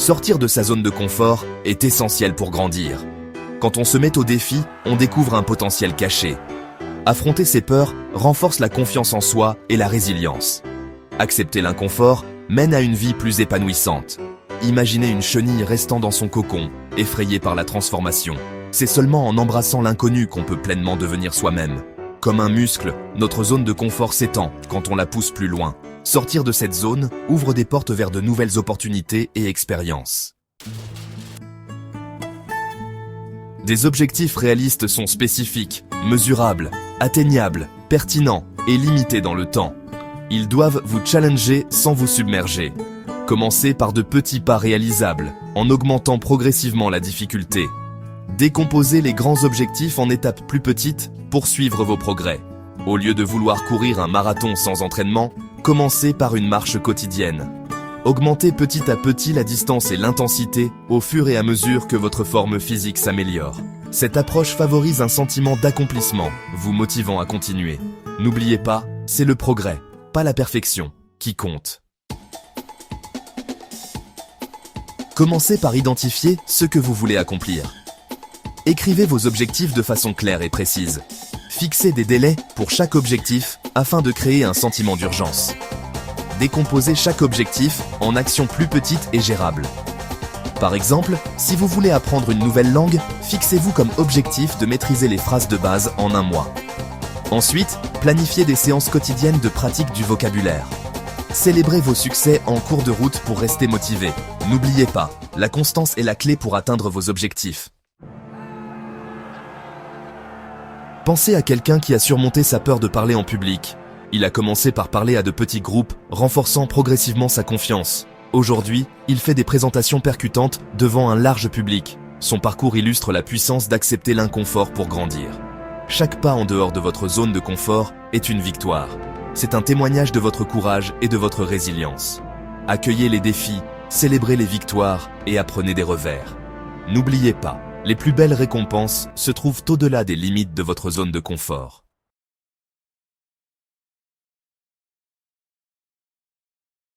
Sortir de sa zone de confort est essentiel pour grandir. Quand on se met au défi, on découvre un potentiel caché. Affronter ses peurs renforce la confiance en soi et la résilience. Accepter l'inconfort mène à une vie plus épanouissante. Imaginez une chenille restant dans son cocon, effrayée par la transformation. C'est seulement en embrassant l'inconnu qu'on peut pleinement devenir soi-même. Comme un muscle, notre zone de confort s'étend quand on la pousse plus loin. Sortir de cette zone ouvre des portes vers de nouvelles opportunités et expériences. Des objectifs réalistes sont spécifiques, mesurables, atteignables, pertinents et limités dans le temps. Ils doivent vous challenger sans vous submerger. Commencez par de petits pas réalisables, en augmentant progressivement la difficulté. Décomposez les grands objectifs en étapes plus petites pour suivre vos progrès. Au lieu de vouloir courir un marathon sans entraînement, commencez par une marche quotidienne. Augmentez petit à petit la distance et l'intensité au fur et à mesure que votre forme physique s'améliore. Cette approche favorise un sentiment d'accomplissement, vous motivant à continuer. N'oubliez pas, c'est le progrès, pas la perfection, qui compte. Commencez par identifier ce que vous voulez accomplir. Écrivez vos objectifs de façon claire et précise. Fixez des délais pour chaque objectif afin de créer un sentiment d'urgence. Décomposez chaque objectif en actions plus petites et gérables. Par exemple, si vous voulez apprendre une nouvelle langue, fixez-vous comme objectif de maîtriser les phrases de base en un mois. Ensuite, planifiez des séances quotidiennes de pratique du vocabulaire. Célébrez vos succès en cours de route pour rester motivé. N'oubliez pas, la constance est la clé pour atteindre vos objectifs. Pensez à quelqu'un qui a surmonté sa peur de parler en public. Il a commencé par parler à de petits groupes, renforçant progressivement sa confiance. Aujourd'hui, il fait des présentations percutantes devant un large public. Son parcours illustre la puissance d'accepter l'inconfort pour grandir. Chaque pas en dehors de votre zone de confort est une victoire. C'est un témoignage de votre courage et de votre résilience. Accueillez les défis, célébrez les victoires et apprenez des revers. N'oubliez pas, les plus belles récompenses se trouvent au-delà des limites de votre zone de confort.